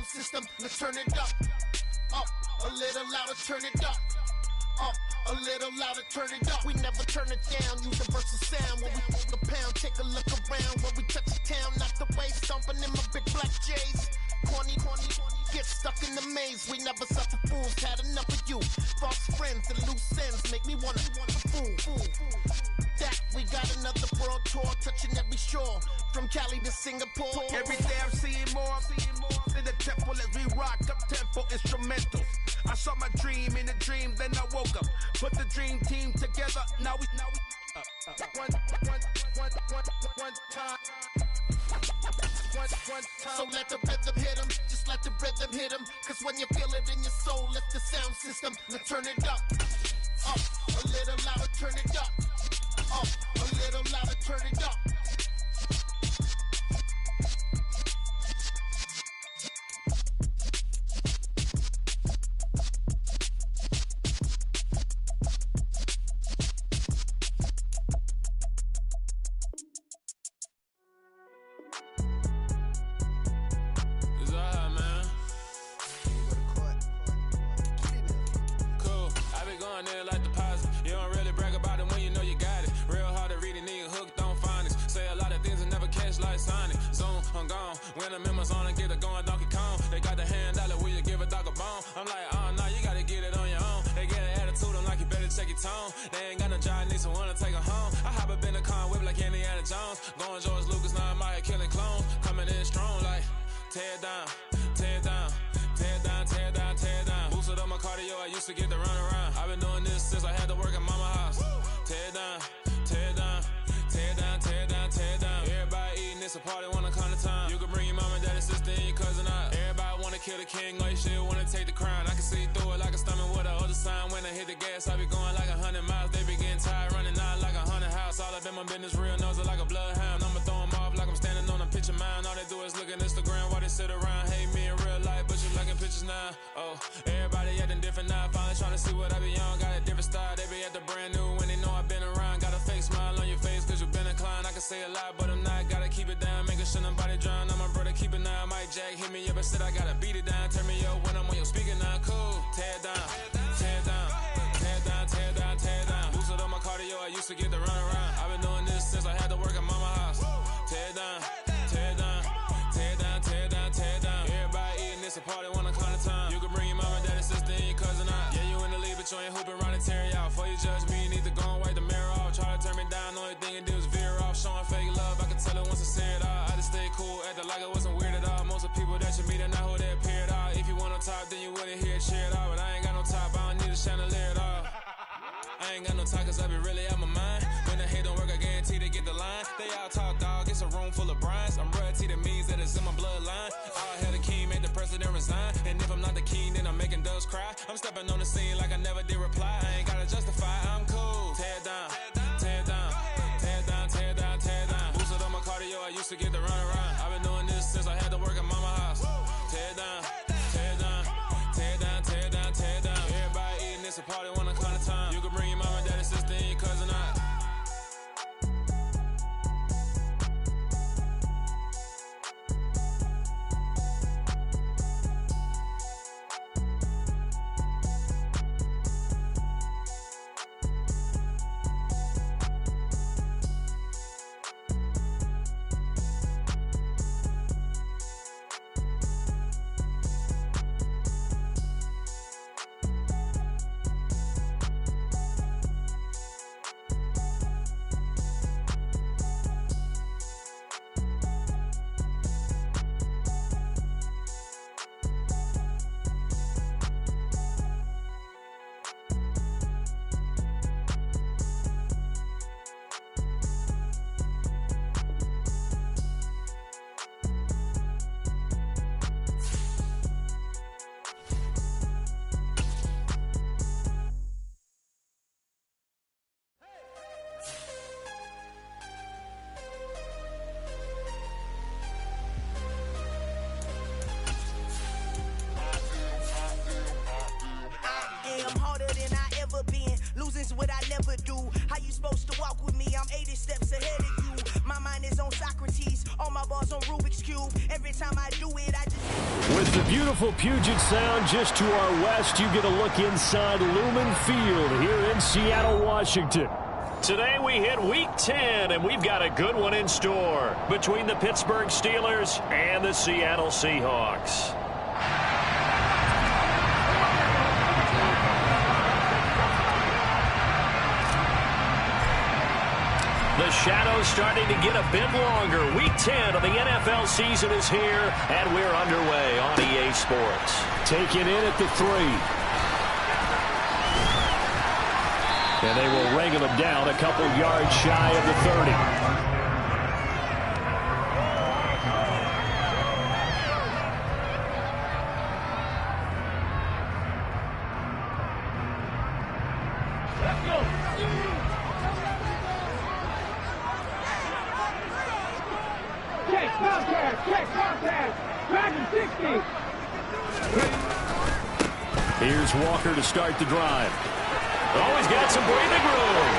sound system, let's turn it up. Up, a little louder, turn it up. Up, a little louder, turn it up. We never turn it down, universal sound. When we pull the pound, take a look around. When we touch the town, knock the way, stomping in my big black J's. Corny, get stuck in the maze. We never suffer fools, had enough of you. False friends and loose ends make me wanna fool. That we got another world tour, touching every shore, from Cali to Singapore. Every day I'm seeing more in the temple as we rock up tempo instrumentals. I saw my dream in a dream, then I woke up. Put the dream team together. Now we one time. So let the rhythm hit 'em, just let the rhythm hit 'em. Cause when you feel it in your soul, lift the sound system, let's turn it up. Up, a little louder, turn it up. Up, a little louder, turn it up. When the members on and get it going Donkey Kong, they got the hand dollar, will you give a dog a bone? I'm like, oh no, you gotta get it on your own. They get an attitude, I'm like, you better check your tone. They ain't got no job, need someone to take her home. I hop up in the car, whip like Indiana Jones. Going George Lucas, now I'm out here killing clones. Coming in strong like, tear down, tear down, tear down, tear down, tear down. Boosted up my cardio, I used to get to run around. I've been doing this since I had to work at mama house. Tear down, tear down, tear down, tear down, tear down. Everybody eating, it's a party, wanna come to time. You can bring your mama, daddy, sister, and your cousin out. Everybody wanna kill the king, or you shit wanna take the crown. I can see through it like a stomach with a other sign. When I hit the gas, I be going like 100 miles. They be getting tired, running out like 100 house. All up in my business, real nose like a bloodhound. I'ma throw 'em off like I'm standing on a picture mound. All they do is look at Instagram while they sit around. Hate me in real life, but you liking pictures now. Oh, everybody acting different now. Finally trying to see what I be on. Got a different style, they be at the brand new when they know I've been around. Got a fake smile on your face, cause you been inclined. I can say a lot, but I'm not. Gotta keep it down, making sure nobody drown. I'm my brother, keep it now. Mike Jack hit me up and said I gotta beat it down. Turn me up when I'm on your speaker now. Cool, tear down, tear down, tear down, tear down, tear down. Boosted up my cardio, I used to get to run around. I've been doing this since I had to work at mama house. Tear down, tear down, tear down, tear down, tear down. Everybody eating, it's a party, wanna come to time. You can bring your mama, daddy, sister, and your cousin out. Yeah, you in the lead, but you ain't hooping around and tear out. Before you judge me, you need to go and wipe the mirror off. Try to turn me down, only thing it do is veer off. Showing fake love, I can tell it once I see it all. I just stay cool, acting like it wasn't weird at all. Most of the people that you meet are not who they appear at all. If you want on top, then you wouldn't hear it cheer at all. But I ain't got no top, I don't need a chandelier at all. I ain't got no talk, cause I be really out my mind. When the hate don't work, I guarantee they get the line. They all talk, dog, it's a room full of brines. I'm royalty, that means that it's in my bloodline. All hell the king, made the president resign. And if I'm not the king, then I'm making doves cry. I'm stepping on the scene like I never did reply. I ain't gotta justify, I'm cool. Tear down, tear down, tear down, tear down, tear down. Boosted up my cardio, I used to get to run around. I've been doing this since I had to work at mama house. Tear down, tear down, tear down, tear down, tear down. Everybody eating, it's a party, wanna come to time. You can bring your mama, daddy, sister, and your cousin out. Losing's what I never do. How you supposed to walk with me? I'm 80 steps ahead of you. My mind is on Socrates, all my bars on Rubik's Cube. Every time I do it, I just... With the beautiful Puget Sound just to our west. You get a look inside Lumen Field here in Seattle, Washington. Today we hit Week 10, and we've got a good one in store between the Pittsburgh Steelers and the Seattle Seahawks. The shadow's starting to get a bit longer. Week 10 of the NFL season is here, and we're underway on EA Sports. Taking in at the 3. And they will wrangle him down a couple yards shy of the 30. Here's Walker to start the drive. Oh, he's got some breathing room.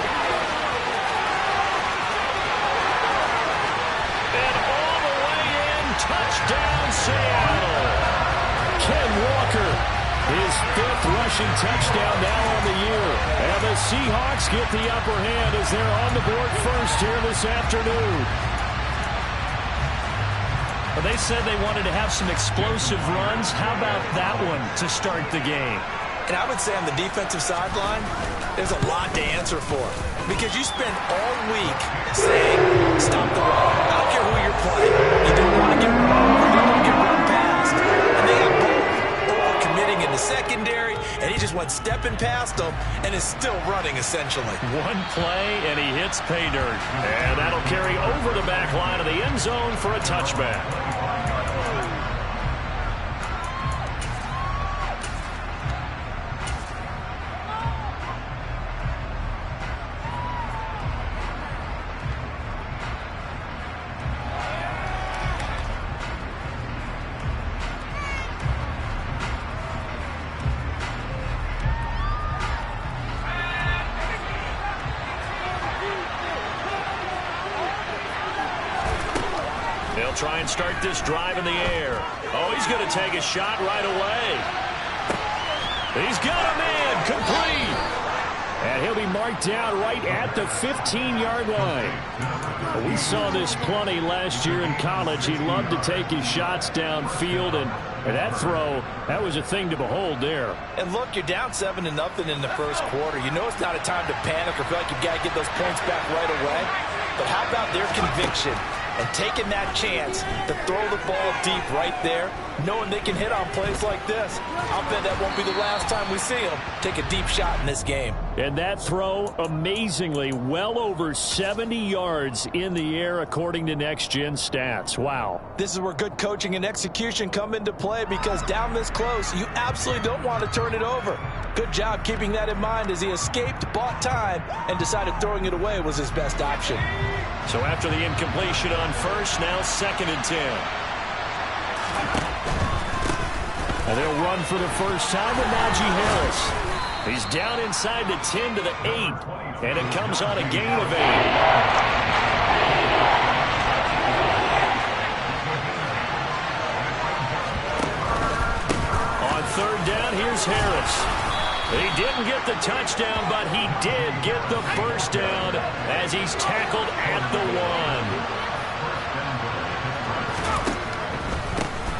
And all the way in, touchdown Seattle. Ken Walker, his 5th rushing touchdown now on the year. And the Seahawks get the upper hand as they're on the board first here this afternoon. Well, they said they wanted to have some explosive runs. How about that one to start the game? And I would say on the defensive sideline, there's a lot to answer for. Because you spend all week saying, stop the run. I don't care who you're playing. You don't want to get run. You don't want to get run past. And they have both overcommitting in the secondary, and he just went stepping past them and is still running, essentially. One play, and he hits pay dirt. And that'll carry over the back line of the end zone for a touchback. They'll try and start this drive in the air. Oh, he's going to take a shot right away. He's got a man complete. And he'll be marked down right at the 15-yard line. We saw this plenty last year in college. He loved to take his shots downfield, and that throw, that was a thing to behold there. And look, you're down 7-0 in the first quarter. You know it's not a time to panic or feel like you've got to get those points back right away. But how about their conviction and taking that chance to throw the ball deep right there, knowing they can hit on plays like this? I'll bet that won't be the last time we see them take a deep shot in this game. And that throw, amazingly, well over 70 yards in the air, according to Next Gen Stats. Wow. This is where good coaching and execution come into play, because down this close, you absolutely don't want to turn it over. Good job keeping that in mind as he escaped, bought time, and decided throwing it away was his best option. So after the incompletion on first, now 2nd and 10. And they'll run for the first time with Najee Harris. He's down inside the 10 to the 8, and it comes on a gain of 8. On 3rd down, here's Harris. He didn't get the touchdown, but he did get the first down as he's tackled at the 1.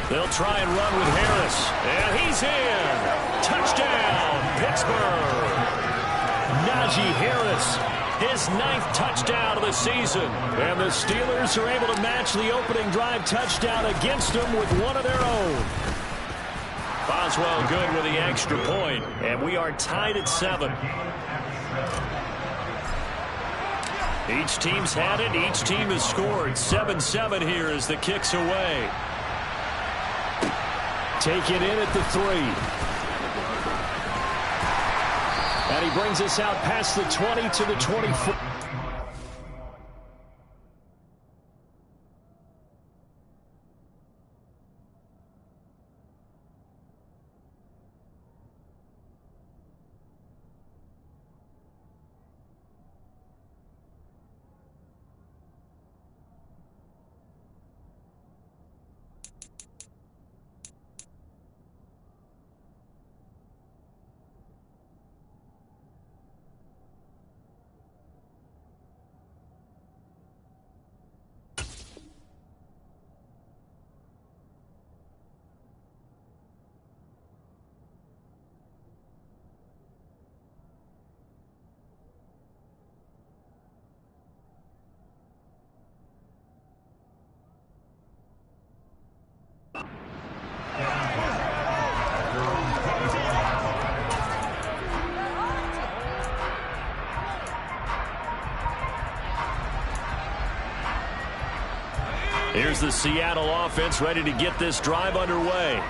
They'll try and run with Harris, and he's in. Touchdown, Pittsburgh. Najee Harris, his 9th touchdown of the season. And the Steelers are able to match the opening drive touchdown against them with one of their own. Boswell good with the extra point, and we are tied at 7. Each team's had it. Each team has scored. 7-7 here as the kick's away. Take it in at the 3. And he brings us out past the 20 to the 24. here's the Seattle offense ready to get this drive underway.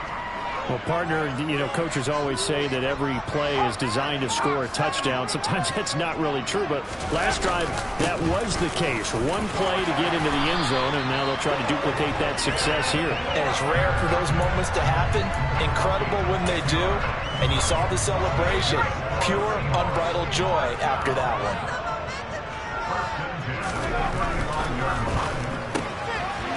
Well, partner, coaches always say that every play is designed to score a touchdown. Sometimes that's not really true, but last drive, that was the case. One play to get into the end zone, and now they'll try to duplicate that success here. And it's rare for those moments to happen. Incredible when they do. And you saw the celebration. Pure, unbridled joy after that one.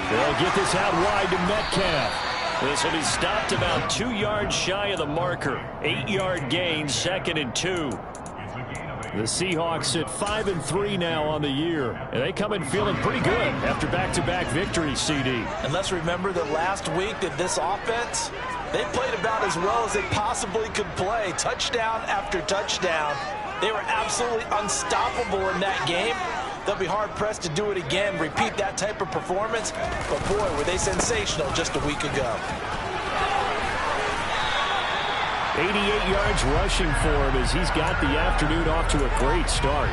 They'll get this out wide to Metcalf. This will be stopped about 2 yards shy of the marker. 8-yard gain, 2nd and 2. The Seahawks at 5-3 now on the year. And they come in feeling pretty good after back-to-back victories, CD. And let's remember that last week that this offense, they played about as well as they possibly could play. Touchdown after touchdown. They were absolutely unstoppable in that game. They'll be hard-pressed to do it again, repeat that type of performance. But, boy, were they sensational just a week ago. 88 yards rushing for him as he's got the afternoon off to a great start.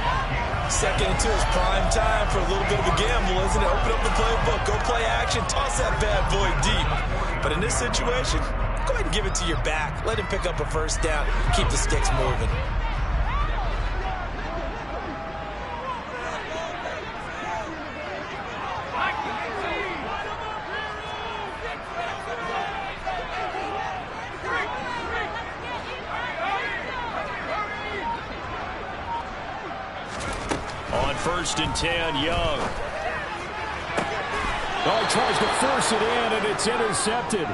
2nd and 2 is prime time for a little bit of a gamble, isn't it? Open up the playbook, go play action, toss that bad boy deep. But in this situation, go ahead and give it to your back. Let him pick up a first down, keep the sticks moving. On 1st and 10, Young. Oh, he tries to force it in, and it's intercepted.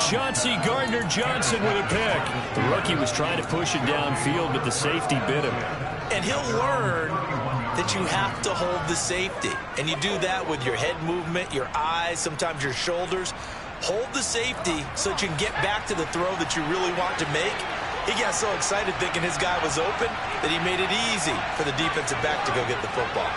Chauncey Gardner-Johnson with a pick. The rookie was trying to push it downfield, but the safety bit him. And he'll learn that you have to hold the safety. And you do that with your head movement, your eyes, sometimes your shoulders. Hold the safety so that you can get back to the throw that you really want to make. He got so excited thinking his guy was open that he made it easy for the defensive back to go get the football.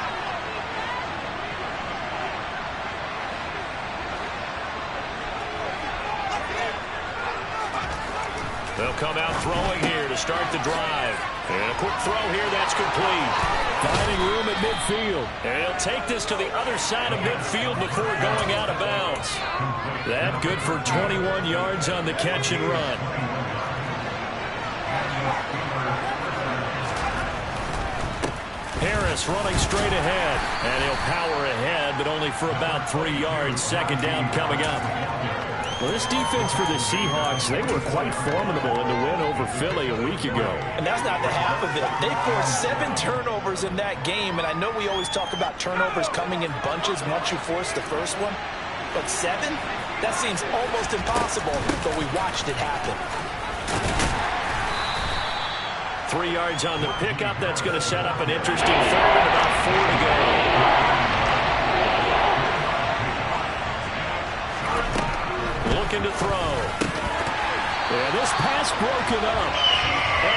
They'll come out throwing here to start the drive. And a quick throw here, that's complete. Finding room at midfield. And he'll take this to the other side of midfield before going out of bounds. That good for 21 yards on the catch and run. Harris running straight ahead. And he'll power ahead, but only for about 3 yards. 2nd down coming up. Well, this defense for the Seahawks, they were quite formidable in the win over Philly a week ago. And that's not the half of it. They forced 7 turnovers in that game, and I know we always talk about turnovers coming in bunches once you force the first one. But 7? That seems almost impossible, but we watched it happen. 3 yards on the pickup. That's going to set up an interesting 3rd and about 4 to go. Looking to throw. And this pass broken up.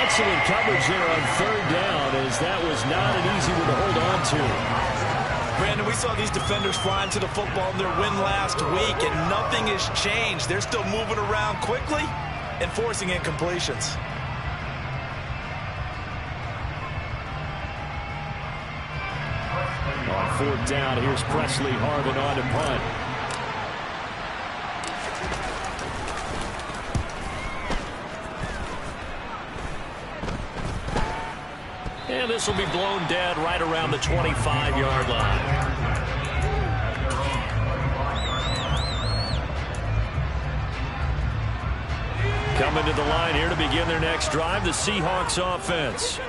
Excellent coverage there on 3rd down, as that was not an easy one to hold on to. Brandon, we saw these defenders flying to the football in their win last week, and nothing has changed. They're still moving around quickly and forcing incompletions. On 4th down, here's Presley Harvin on to punt. And this will be blown dead right around the 25-yard line. Coming to the line here to begin their next drive, the Seahawks offense.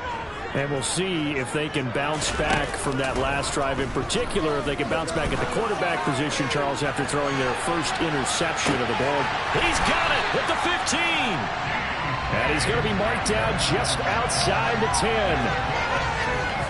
And we'll see if they can bounce back from that last drive, in particular, if they can bounce back at the quarterback position, Charles, after throwing their first interception of the ball. He's got it at the 15. And he's going to be marked down just outside the 10.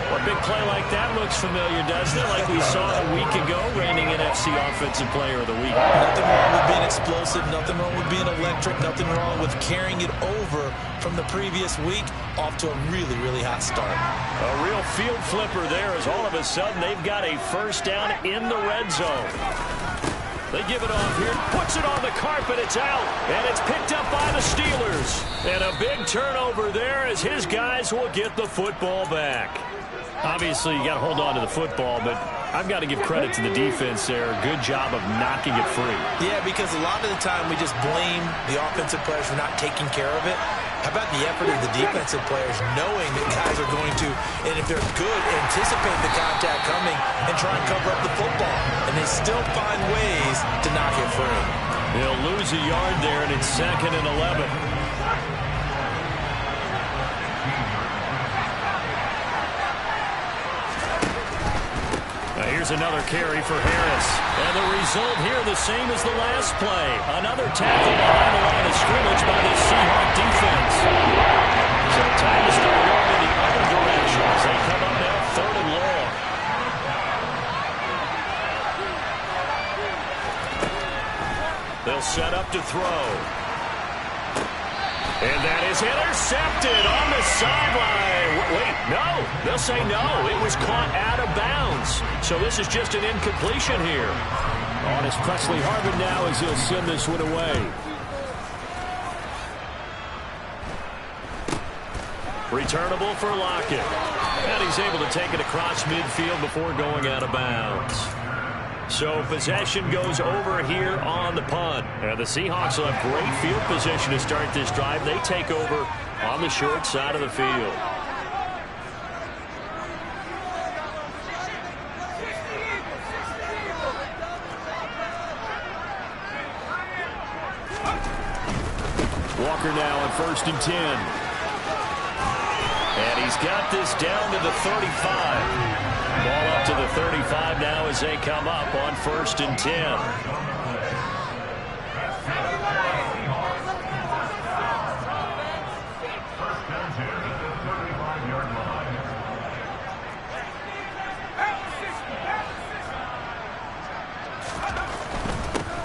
A big play like that looks familiar, doesn't it? Like we saw a week ago, reigning NFC Offensive Player of the Week. Nothing wrong with being explosive, nothing wrong with being electric, nothing wrong with carrying it over from the previous week off to a really, really hot start. A real field flipper there, as all of a sudden they've got a first down in the red zone. They give it off here, puts it on the carpet, it's out, and it's picked up by the Steelers. And a big turnover there as his guys will get the football back. Obviously, you got to hold on to the football, but I've got to give credit to the defense there. Good job of knocking it free. Yeah, because a lot of the time we just blame the offensive players for not taking care of it. How about the effort of the defensive players knowing that guys are going to, and if they're good, anticipate the contact coming and try and cover up the football. And they still find ways to knock it free. They'll lose a yard there, and it's 2nd and 11. Here's another carry for Harris. And the result here the same as the last play. Another tackle behind the line of scrimmage by the Seahawk defense. So time to start going in the other direction as they come up now 3rd and long. They'll set up to throw. And that is intercepted on the sideline. Wait, no. They'll say no. It was caught out of bounds. So this is just an incompletion here. On is Presley Harvin now as he'll send this one away. Returnable for Lockett. And he's able to take it across midfield before going out of bounds. So possession goes over here on the punt. And the Seahawks will have great field position to start this drive. They take over on the short side of the field. Walker now on 1st and 10. And he's got this down to the 35. Ball up to the 35 now as they come up on 1st and 10.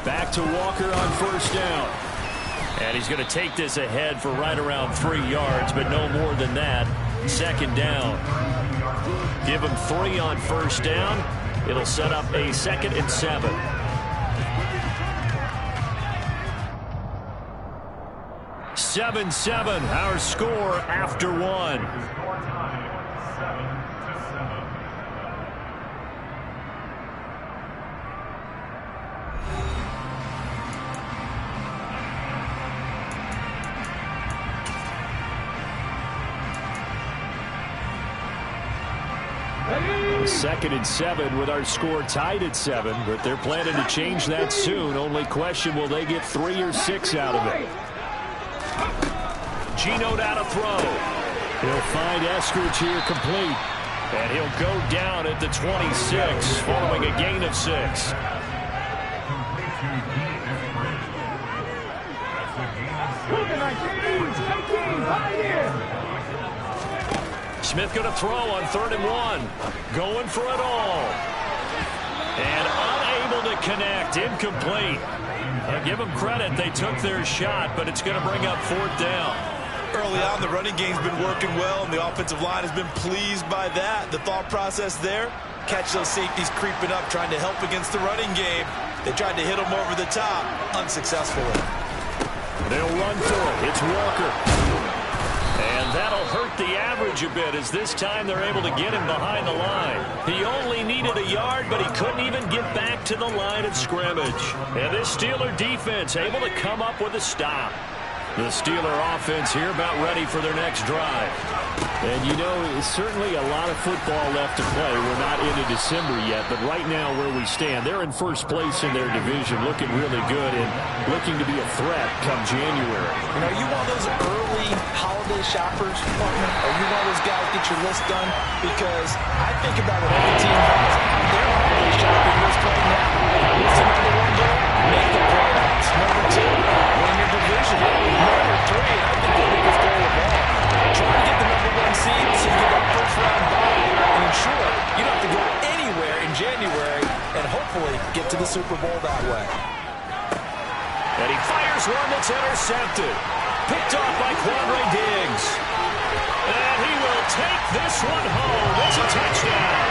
Back to Walker on 1st down. And he's going to take this ahead for right around 3 yards, but no more than that. 2nd down. Give him 3 on 1st down. It'll set up a 2nd and 7. Seven, our score after 1. Second and 7 with our score tied at 7, but they're planning to change that soon. Only question, will they get 3 or 6 out of it? Geno down to throw. He'll find Eskridge here complete. And he'll go down at the 26 following a gain of 6. Smith going to throw on 3rd and 1. Going for it all. And unable to connect. Incomplete. I'll give them credit. They took their shot, but it's going to bring up 4th down. Early on, the running game's been working well, and the offensive line has been pleased by that. The thought process there, catch those safeties creeping up, trying to help against the running game. They tried to hit them over the top, unsuccessfully. They'll run for it. It's Walker. And that'll hurt the average a bit as this time they're able to get him behind the line. He only needed a yard, but he couldn't even get back to the line of scrimmage. And this Steeler defense able to come up with a stop. The Steeler offense here about ready for their next drive. And, you know, certainly a lot of football left to play. We're not into December yet, but right now where we stand, they're in first place in their division, looking really good and looking to be a threat come January. And are you one of those early holiday shoppers, partner? Are you one of those guys get your list done? Because I think about what every team has on their holiday shopping list right now. What's the number 1 goal? Make the playoffs. Number 2, win your division. Number 3, and I think the biggest goal of all, try to get the number 1 seed so you get that first-round bye and ensure you don't have to go anywhere in January and hopefully get to the Super Bowl that way. And he fires one that's intercepted. Picked off by Quandre Diggs. And he will take this one home. It's a touchdown.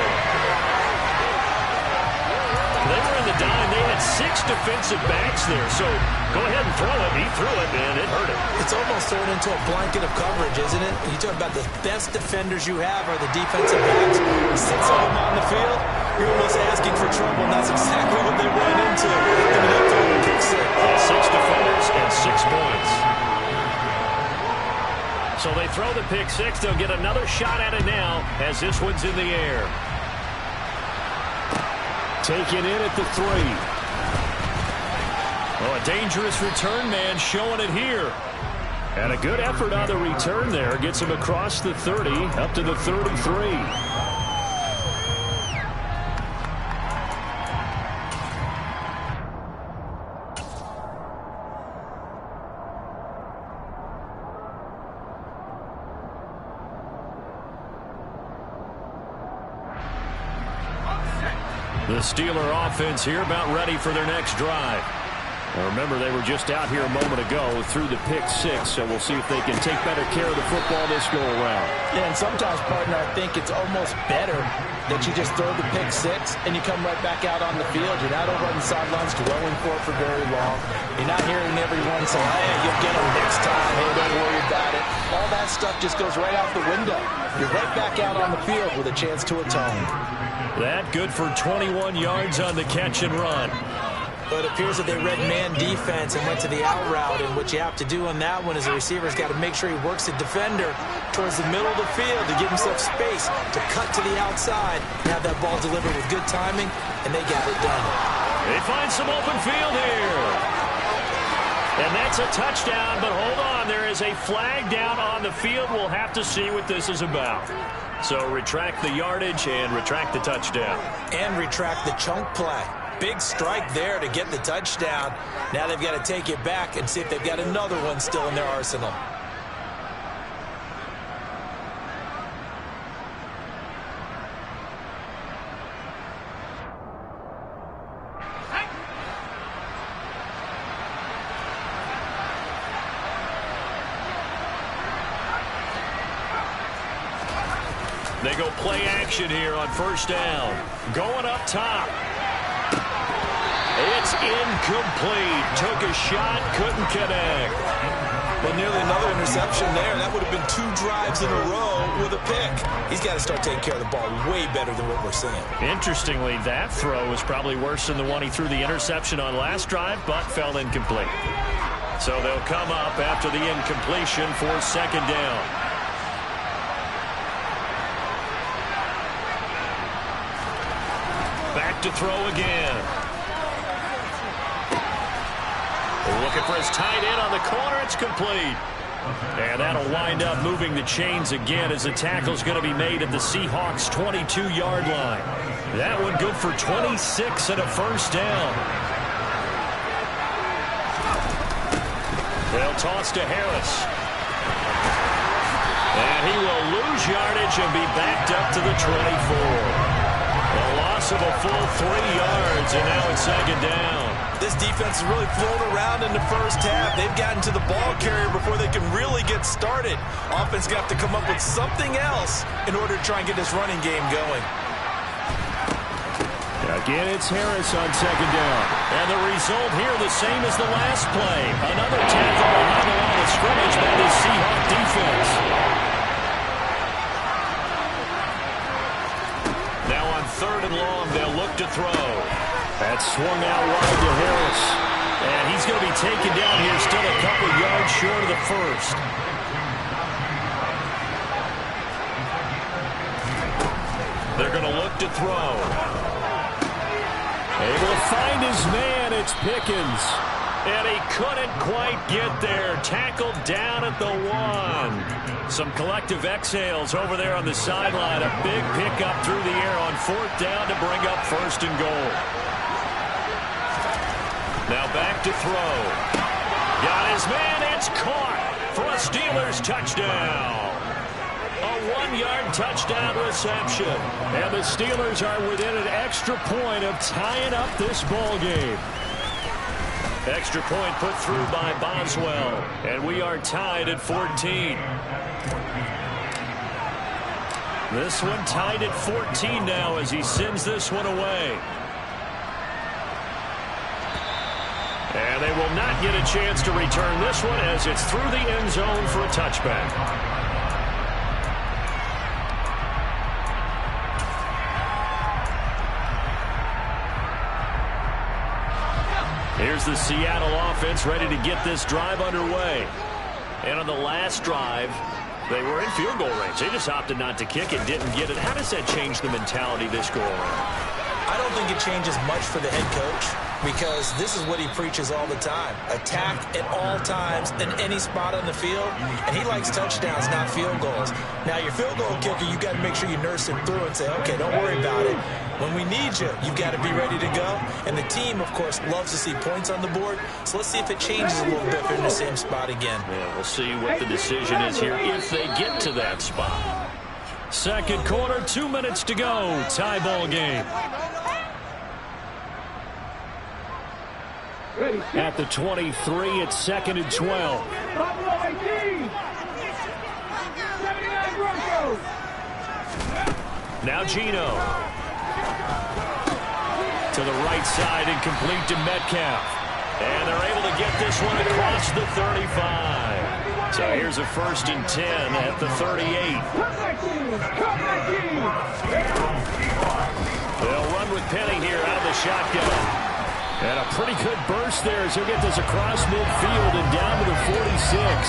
They were in the dime. They had 6 defensive backs there, so go ahead and throw it. He threw it, and it hurt him. It's almost turned into a blanket of coverage, isn't it? You talk about the best defenders you have are the defensive backs. 6 of them on the field, you're almost asking for trouble, and that's exactly what they ran into. Ended up throwing a pick 6. 6 defenders and 6 points. So they throw the pick 6. They'll get another shot at it now as this one's in the air. Taken in at the 3. Oh, a dangerous return man showing it here. And a good effort on the return there. Gets him across the 30 up to the 33. The Steeler offense here about ready for their next drive. Now remember, they were just out here a moment ago through the pick 6, so we'll see if they can take better care of the football this go-around. Yeah, and sometimes, partner, I think it's almost better that you just throw the pick 6 and you come right back out on the field. You're not over on the sidelines dwelling for it for very long. You're not hearing everyone say, hey, you'll get them next time. Hey, don't worry about it. All that stuff just goes right out the window. You're right back out on the field with a chance to atone. That good for 21 yards on the catch and run. But it appears that they read man defense and went to the out route, and what you have to do on that one is the receiver's got to make sure he works the defender towards the middle of the field to give himself space to cut to the outside and have that ball delivered with good timing, and they got it done. They find some open field here. And that's a touchdown, but hold on, there is a flag down on the field. We'll have to see what this is about. So retract the yardage and retract the touchdown. And retract the chunk play. Big strike there to get the touchdown. Now they've got to take it back and see if they've got another one still in their arsenal. They go play action here on first down. Going up top. It's incomplete. Took a shot, couldn't connect. Well, nearly another interception there. That would have been 2 drives in a row with a pick. He's got to start taking care of the ball way better than what we're seeing. Interestingly, that throw was probably worse than the one he threw the interception on last drive, but fell incomplete. So they'll come up after the incompletion for second down. Back to throw again. Looking for his tight end on the corner. It's complete. And that'll wind up moving the chains again as the tackle's going to be made at the Seahawks' 22-yard line. That one good for 26 and a first down. They'll toss to Harris. And he will lose yardage and be backed up to the 24. A loss of a full 3 yards, and now it's second down. This defense has really flown around in the first half. They've gotten to the ball carrier before they can really get started. Offense got to come up with something else in order to try and get this running game going. Again, it's Harris on second down. And the result here the same as the last play. Another tackle behind the line of scrimmage by the Seahawk defense. Now on 3rd and long, they'll look to throw. That swung out wide to Harris. And he's going to be taken down here, still a couple yards short of the first. They're going to look to throw. Able to find his man, it's Pickens. And he couldn't quite get there. Tackled down at the 1. Some collective exhales over there on the sideline. A big pickup through the air on 4th down to bring up 1st and goal. Now back to throw. Got his man, it's caught for a Steelers touchdown. A 1-yard touchdown reception. And the Steelers are within an extra point of tying up this ball game. Extra point put through by Boswell. And we are tied at 14. This one tied at 14 now as he sends this one away. they will not get a chance to return this one as it's through the end zone for a touchback. Here's the Seattle offense ready to get this drive underway. And on the last drive, they were in field goal range. They just opted not to kick it, didn't get it. How does that change the mentality this go around? I don't think it changes much for the head coach because this is what he preaches all the time. Attack at all times in any spot on the field, and he likes touchdowns, not field goals. Now, your field goal kicker, you got to make sure you nurse him through and say, okay, don't worry about it. When we need you, you've got to be ready to go. And the team, of course, loves to see points on the board. So let's see if it changes a little bit if they're in the same spot again. Yeah, we'll see what the decision is here if they get to that spot. Second quarter, 2 minutes to go. Tie ball game. At the 23, it's 2nd and 12. Now Gino. To the right side and complete to Metcalf. And they're able to get this one across the 35. So here's a 1st and 10 at the 38. They'll run with Penny here out of the shotgun. And a pretty good burst there as he'll get this across midfield and down to the 46.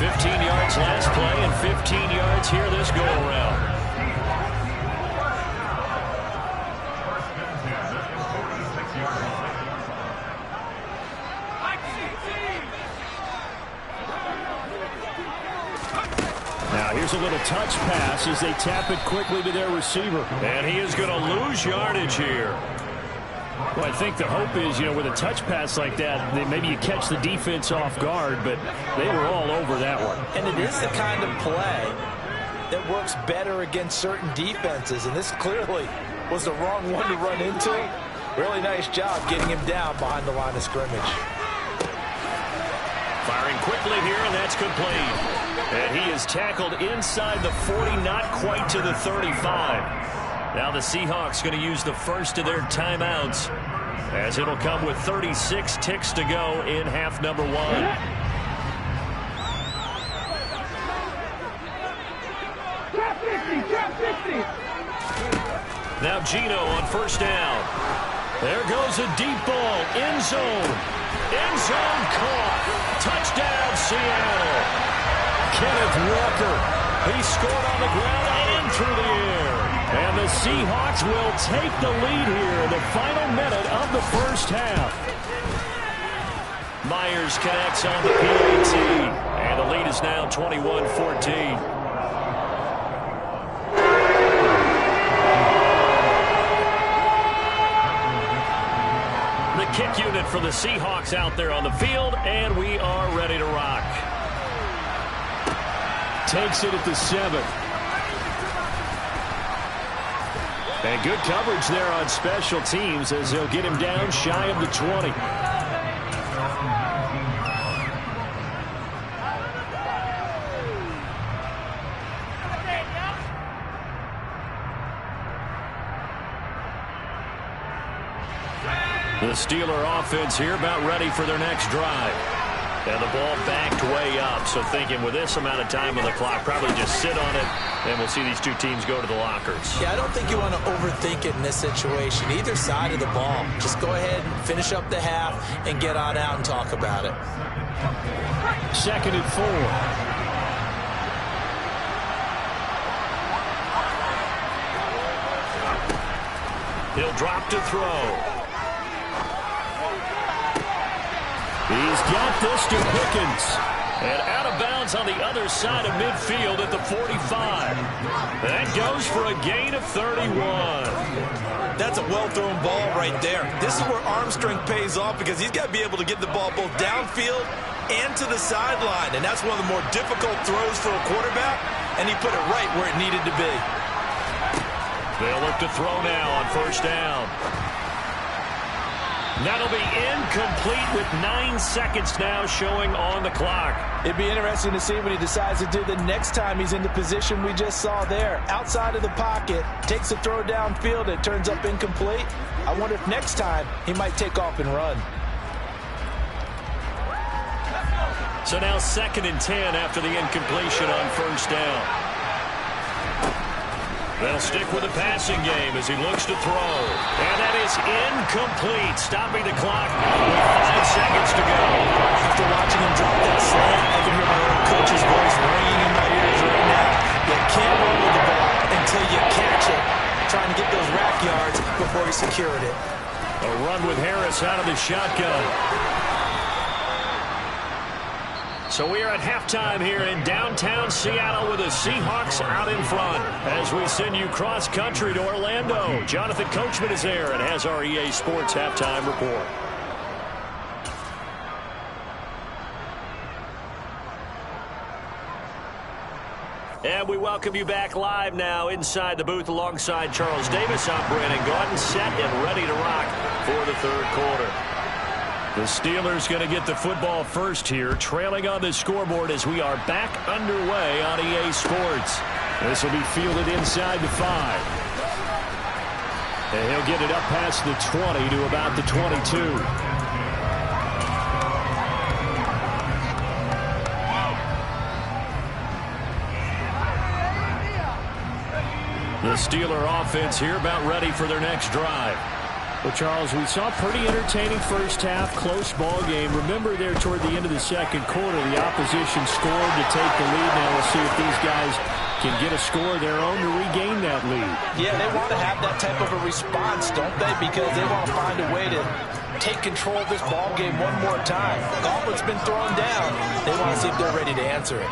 15 yards last play and 15 yards here this go-around. Now here's a little touch pass as they tap it quickly to their receiver. And he is going to lose yardage here. Well, I think the hope is, with a touch pass like that, maybe you catch the defense off guard, but they were all over that one. And it is the kind of play that works better against certain defenses, and this clearly was the wrong one to run into. Really nice job getting him down behind the line of scrimmage. Firing quickly here, and that's complete. And he is tackled inside the 40, not quite to the 35. Now the Seahawks going to use the first of their timeouts as it'll come with 36 ticks to go in half number 1. Now Gino on 1st down. There goes a deep ball. End zone. End zone caught. Touchdown Seattle. Kenneth Walker. He scored on the ground and through the air. And the Seahawks will take the lead here in the final minute of the first half. Myers connects on the PAT. And the lead is now 21-14. The kick unit for the Seahawks out there on the field, and we are ready to rock. Takes it at the 7. And good coverage there on special teams as they'll get him down shy of the 20. The Steeler offense here about ready for their next drive. And the ball backed way up, so thinking with this amount of time on the clock, probably just sit on it, and we'll see these two teams go to the lockers. Yeah, I don't think you want to overthink it in this situation. Either side of the ball. Just go ahead and finish up the half and get on out and talk about it. 2nd and 4. He'll drop to throw. He's got this to Pickens. And out of bounds on the other side of midfield at the 45. That goes for a gain of 31. That's a well-thrown ball right there. This is where arm strength pays off because he's got to be able to get the ball both downfield and to the sideline. And that's one of the more difficult throws for a quarterback. And he put it right where it needed to be. They'll look to throw now on 1st down. That'll be incomplete with 9 seconds now showing on the clock. It'd be interesting to see what he decides to do the next time he's in the position we just saw there. Outside of the pocket, takes a throw downfield, it turns up incomplete. I wonder if next time he might take off and run. So now 2nd and 10 after the incompletion on first down. They'll stick with the passing game as he looks to throw. And that is incomplete, stopping the clock with 5 seconds to go. After watching him drop that slant, I can hear my own coach's voice ringing in my ears right now. You can't run with the ball until you catch it, trying to get those rack yards before he secured it. A run with Harris out of the shotgun. So we are at halftime here in downtown Seattle with the Seahawks out in front as we send you cross-country to Orlando. Jonathan Coachman is there and has our EA Sports halftime report. And we welcome you back live now inside the booth alongside Charles Davis. I'm Brandon Gordon, set and ready to rock for the third quarter. The Steelers going to get the football first here, trailing on the scoreboard as we are back underway on EA Sports. This will be fielded inside the 5. And he'll get it up past the 20 to about the 22. The Steeler offense here about ready for their next drive. Well, Charles, we saw a pretty entertaining first half, close ball game. Remember there toward the end of the second quarter, the opposition scored to take the lead. Now we'll see if these guys can get a score of their own to regain that lead. Yeah, they want to have that type of a response, don't they? Because they want to find a way to take control of this ball game one more time. The gauntlet's been thrown down. They want to see if they're ready to answer it.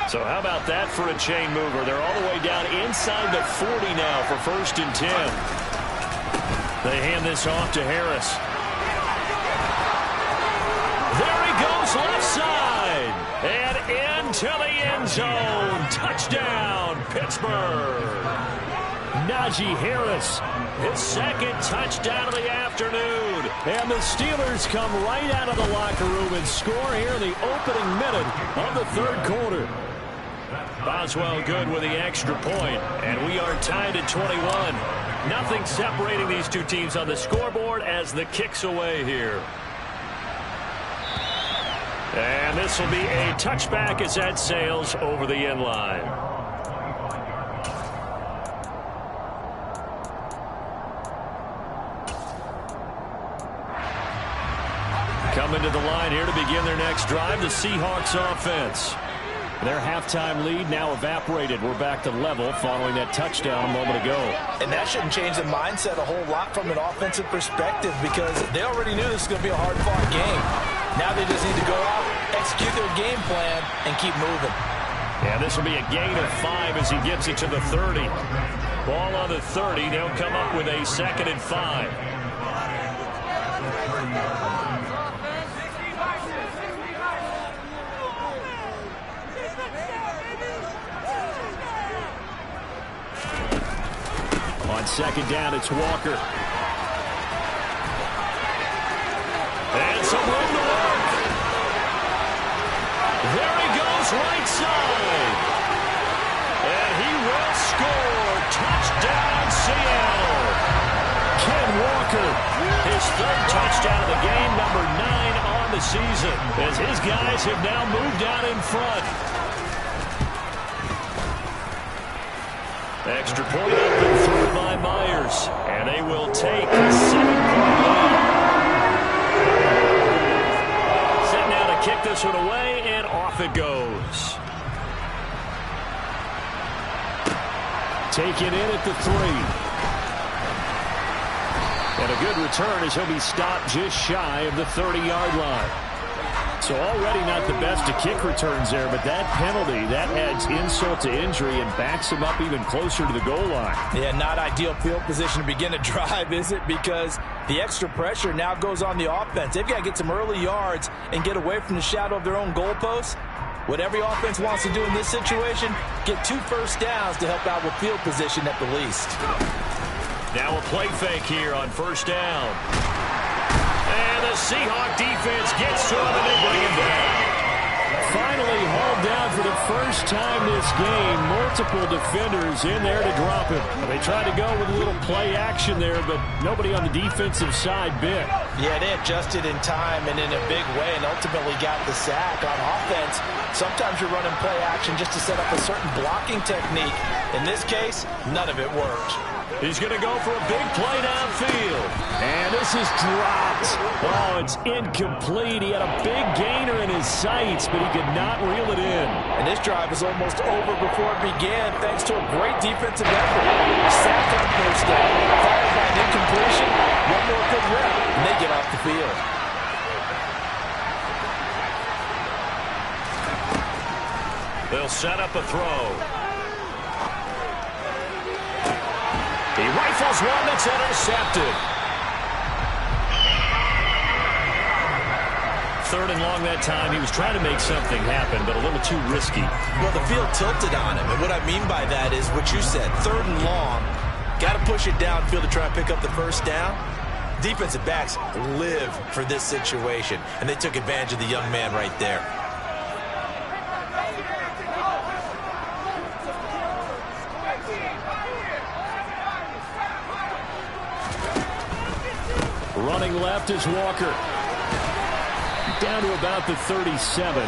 So how about that for a chain mover? They're all the way down inside the 40 now for 1st and 10. They hand this off to Harris. There he goes left side. And into the end zone. Touchdown, Pittsburgh. Najee Harris, his 2nd touchdown of the afternoon. And the Steelers come right out of the locker room and score here in the opening minute of the third quarter. Boswell good with the extra point, and we are tied at 21. Nothing separating these two teams on the scoreboard as the kick's away here. And this will be a touchback as that sails over the end line. Coming to the line here to begin their next drive, the Seahawks offense. Their halftime lead now evaporated. We're back to level following that touchdown a moment ago. And that shouldn't change the mindset a whole lot from an offensive perspective because they already knew this was going to be a hard-fought game. Now they just need to go out, execute their game plan, and keep moving. Yeah, this will be a gain of 5 as he gets it to the 30. Ball on the 30. They'll come up with a 2nd and 5. On 2nd down, it's Walker. And some room to work. There he goes, right side. And he will score. Touchdown, Seattle. Ken Walker, his 3rd touchdown of the game, number 9 on the season, as his guys have now moved out in front. Extra point up and through by Myers. And they will take a 7-point lead. Set now to kick this one away, and off it goes. Taken in at the 3. And a good return as he'll be stopped just shy of the 30-yard line. So already not the best of kick returns there, but that penalty, that adds insult to injury and backs him up even closer to the goal line. Yeah, not ideal field position to begin a drive, is it? Because the extra pressure now goes on the offense. They've got to get some early yards and get away from the shadow of their own goalposts. What every offense wants to do in this situation, get 2 first downs to help out with field position at the least. Now a play fake here on 1st down. And the Seahawk defense gets to him and they bring him down. the first time this game, multiple defenders in there to drop him. They tried to go with a little play action there, but nobody on the defensive side bit. Yeah, they adjusted in time and in a big way and ultimately got the sack. On offense, sometimes you're running play action just to set up a certain blocking technique. In this case, none of it worked. He's going to go for a big play downfield. And this is dropped. Oh, it's incomplete. He had a big gainer in his sights, but he could not reel it in. And this drive was almost over before it began, thanks to a great defensive effort. Sack on first down, followed by an incompletion. One more good rep, and they get off the field. They'll set up a throw. He rifles one that's intercepted. 3rd and long that time. He was trying to make something happen, but a little too risky. Well, the field tilted on him, and what I mean by that is what you said. 3rd and long, got to push it downfield to try and pick up the first down. Defensive backs live for this situation, and they took advantage of the young man right there. Running left is Walker. Down to about the 37.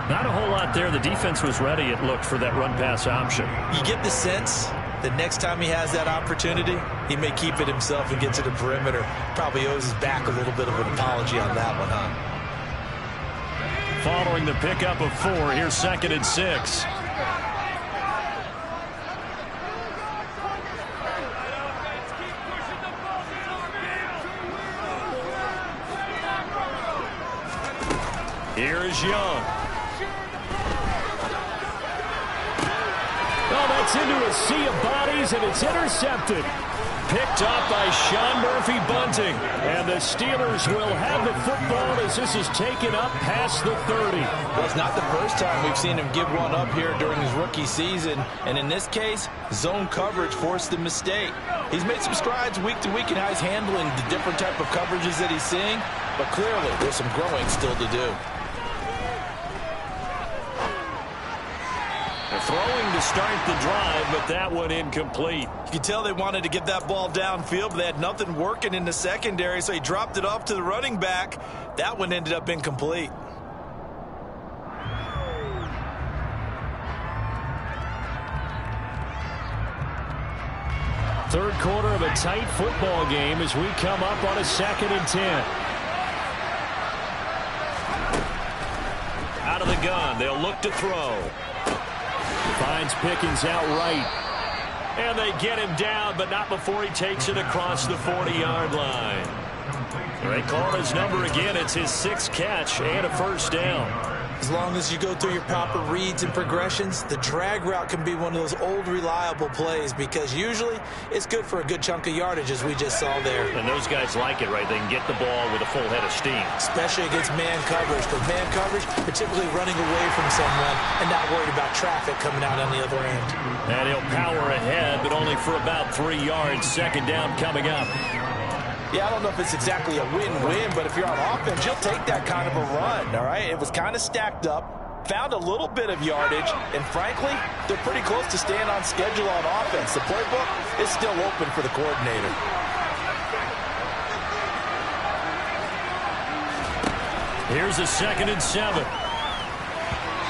Not a whole lot there. The defense was ready, it looked, for that run-pass option. You get the sense that next time he has that opportunity, he may keep it himself and get to the perimeter. Probably owes his back a little bit of an apology on that one, huh? Following the pickup of 4, here's 2nd and 6. Here is Young. Oh, that's into a sea of bodies, and it's intercepted. Picked up by Sean Murphy-Bunting. And the Steelers will have the football as this is taken up past the 30. Well, it's not the first time we've seen him give one up here during his rookie season. And in this case, zone coverage forced the mistake. He's made some strides week to week in how he's handling the different type of coverages that he's seeing. But clearly, there's some growing still to do. Throwing to start the drive, but that one incomplete. You can tell they wanted to get that ball downfield, but they had nothing working in the secondary, so he dropped it off to the running back. That one ended up incomplete. Third quarter of a tight football game as we come up on a 2nd and 10. Out of the gun, they'll look to throw. Finds Pickens out right. And they get him down, but not before he takes it across the 40-yard line. They call his number again. It's his 6th catch and a first down. As long as you go through your proper reads and progressions, the drag route can be one of those old reliable plays because usually it's good for a good chunk of yardage, as we just saw there. And those guys like it, right? They can get the ball with a full head of steam. Especially against man coverage. For man coverage, particularly running away from someone and not worried about traffic coming out on the other end. And he'll power ahead, but only for about 3 yards. 2nd down coming up. Yeah, I don't know if it's exactly a win-win, but if you're on offense, you'll take that kind of a run, all right? It was kind of stacked up, found a little bit of yardage, and frankly, they're pretty close to staying on schedule on offense. The playbook is still open for the coordinator. Here's a 2nd and 7.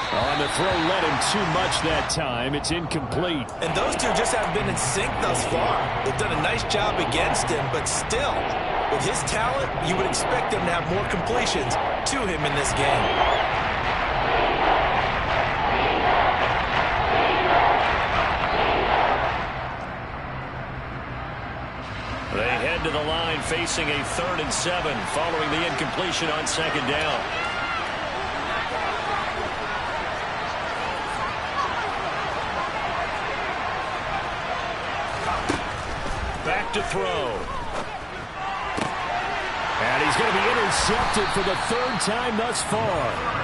On the throw led him too much that time. It's incomplete. And those two just haven't been in sync thus far. They've done a nice job against him, but still, with his talent, you would expect them to have more completions to him in this game. They head to the line facing a 3rd and 7 following the incompletion on 2nd down. Back to throw. And he's going to be intercepted for the 3rd time thus far.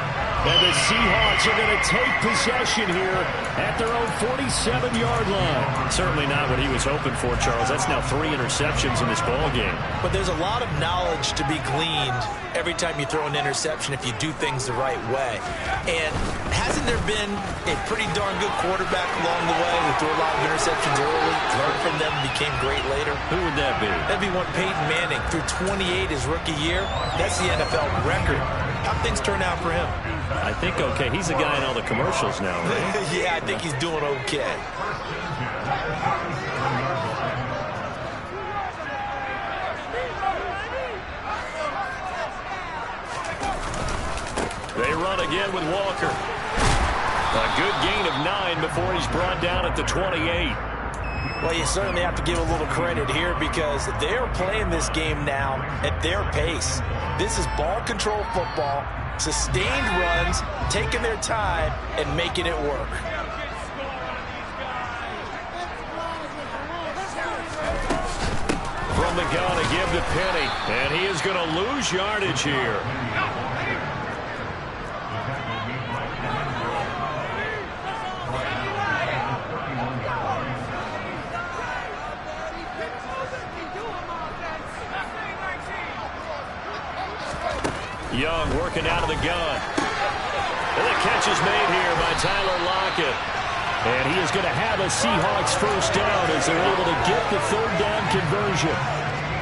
And the Seahawks are going to take possession here at their own 47-yard line. Certainly not what he was hoping for, Charles. That's now 3 interceptions in this ball game. But there's a lot of knowledge to be gleaned every time you throw an interception if you do things the right way. And hasn't there been a pretty darn good quarterback along the way who threw a lot of interceptions early, learned from them, and became great later? Who would that be? That'd be one Peyton Manning. Threw 28 his rookie year. That's the NFL record. How'd things turn out for him? I think okay. He's the guy in all the commercials now, right? Yeah, I think he's doing okay. They run again with Walker. A good gain of 9 before he's brought down at the 28. Well, you certainly have to give a little credit here because they're playing this game now at their pace. This is ball control football, sustained runs, taking their time, and making it work. From the gun to give to Penny, and he is going to lose yardage here. Young working out of the gun. And the catch is made here by Tyler Lockett. And he is going to have a Seahawks first down as they're able to get the third down conversion.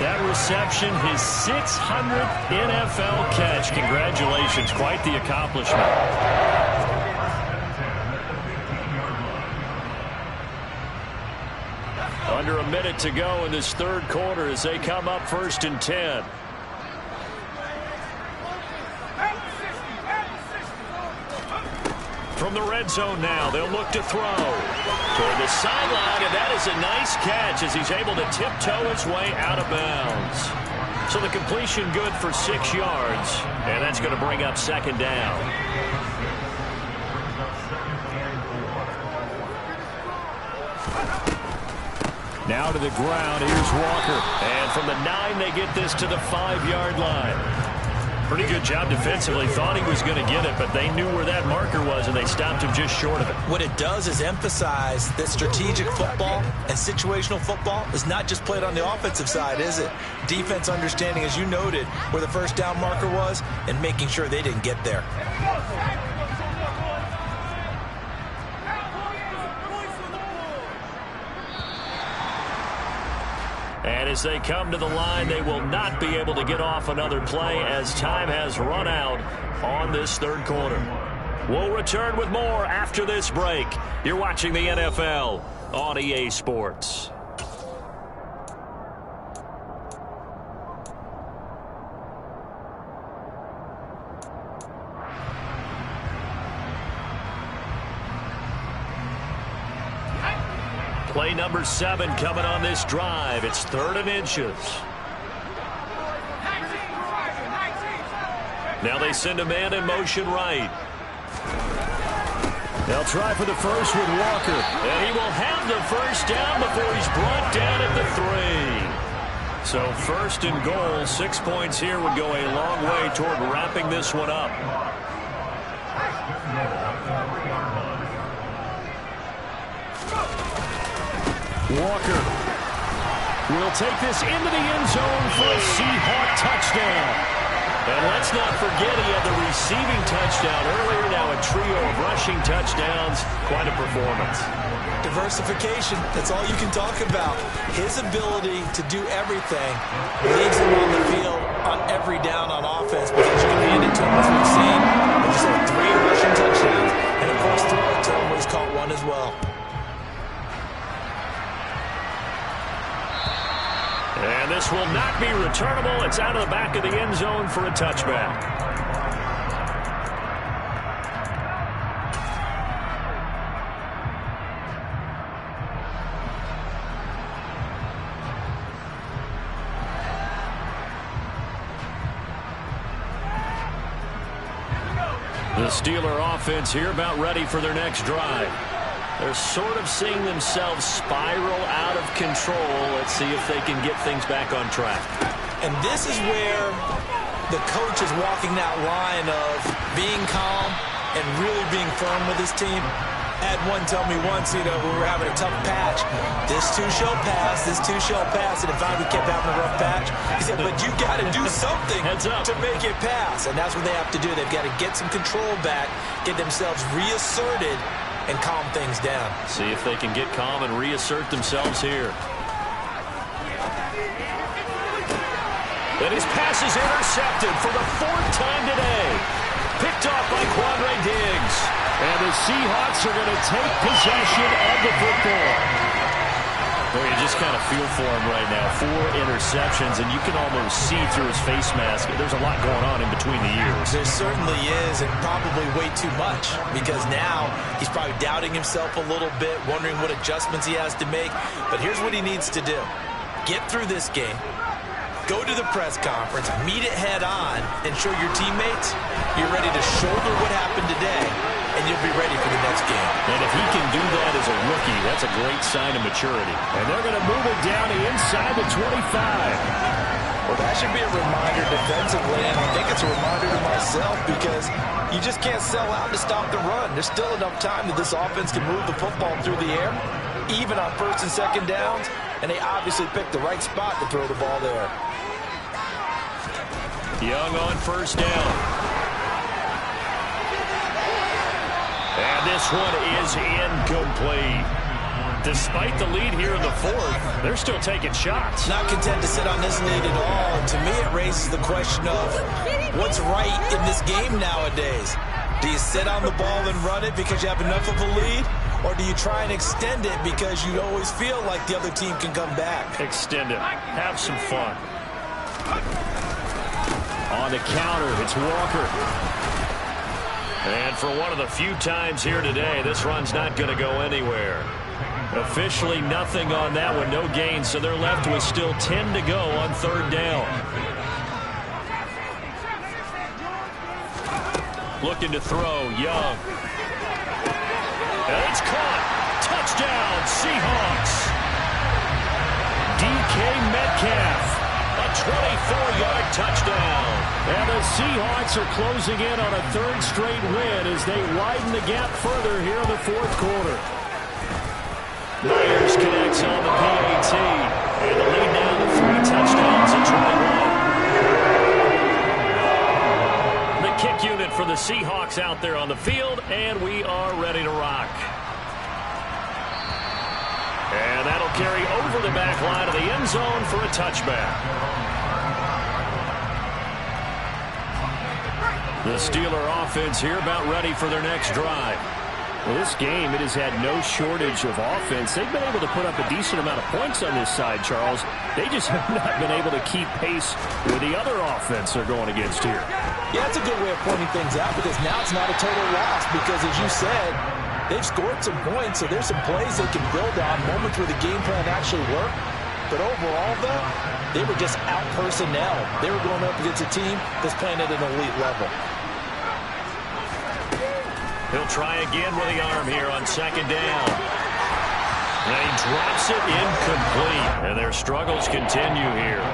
That reception, his 600th NFL catch. Congratulations, quite the accomplishment. Under a minute to go in this third quarter as they come up 1st and 10. From the red zone now, they'll look to throw toward the sideline, and that is a nice catch as he's able to tiptoe his way out of bounds. So the completion good for 6 yards, and that's going to bring up 2nd down. Now to the ground, here's Walker. And from the 9, they get this to the 5-yard line. Pretty good job defensively. Thought he was going to get it, but they knew where that marker was, and they stopped him just short of it. What it does is emphasize that strategic football and situational football is not just played on the offensive side, is it? Defense understanding, as you noted, where the first down marker was and making sure they didn't get there. And as they come to the line, they will not be able to get off another play as time has run out on this third quarter. We'll return with more after this break. You're watching the NFL on EA Sports. Play number 7 coming on this drive. It's 3rd and inches. Now they send a man in motion right. They'll try for the first with Walker. And he will have the first down before he's brought down at the 3. So 1st and goal, 6 points here would go a long way toward wrapping this one up. Walker will take this into the end zone for a Seahawk touchdown. And let's not forget he had the receiving touchdown earlier. Now a trio of rushing touchdowns. Quite a performance. Diversification, that's all you can talk about. His ability to do everything leads him on the field on every down on offense because you can hand it to him as we've seen. He just had 3 rushing touchdowns, and of course throw it to him where he's caught 1 as well. And this will not be returnable. It's out of the back of the end zone for a touchback. The Steeler offense here about ready for their next drive. They're sort of seeing themselves spiral out of control. Let's see if they can get things back on track. And this is where the coach is walking that line of being calm and really being firm with his team. Had one tell me once, when we were having a tough patch, this too shall pass, this too shall pass, and if we kept having a rough patch, he said, but you got to do something to make it pass, and that's what they have to do. They've got to get some control back, get themselves reasserted, and calm things down. See if they can get calm and reassert themselves here. And his pass is intercepted for the 4th time today. Picked off by Quandre Diggs. And the Seahawks are going to take possession of the football. Well, you just kind of feel for him right now. 4 interceptions, and you can almost see through his face mask. There's a lot going on in between the ears. There certainly is, and probably way too much, because now he's probably doubting himself a little bit, wondering what adjustments he has to make. But here's what he needs to do. Get through this game. Go to the press conference, meet it head on, and show your teammates you're ready to shoulder what happened today, and you'll be ready for the next game. And if he can do that as a rookie, that's a great sign of maturity. And they're going to move it down inside the 25. Well, that should be a reminder defensively, and I think it's a reminder to myself, because you just can't sell out to stop the run. There's still enough time that this offense can move the football through the air, even on 1st and 2nd downs, and they obviously picked the right spot to throw the ball there. Young on 1st down. And this one is incomplete. Despite the lead here in the 4th, they're still taking shots. Not content to sit on this lead at all. And to me, it raises the question of what's right in this game nowadays. Do you sit on the ball and run it because you have enough of a lead? Or do you try and extend it because you always feel like the other team can come back? Extend it. Have some fun. On the counter, it's Walker. And for one of the few times here today, this run's not going to go anywhere. Officially nothing on that one, no gain, so they're left with still 10 to go on 3rd down. Looking to throw, Young. And it's caught. Touchdown, Seahawks. DK Metcalf. A 24-yard touchdown. And the Seahawks are closing in on a 3rd straight win as they widen the gap further here in the 4th quarter. Myers connects on the PAT. And the lead now to 3 touchdowns at 21. The kick unit for the Seahawks out there on the field, and we are ready to rock. And that'll carry over the back line of the end zone for a touchback. The Steeler offense here about ready for their next drive. Well, this game, it has had no shortage of offense. They've been able to put up a decent amount of points on this side, Charles. They just have not been able to keep pace with the other offense they're going against here. Yeah, that's a good way of pointing things out, because now it's not a total loss, because as you said, they've scored some points, so there's some plays they can build on, moments where the game plan actually worked. But overall, though, they were just out personnel. They were going up against a team that's playing at an elite level. He'll try again with the arm here on 2nd down. And he drops it incomplete. And their struggles continue here.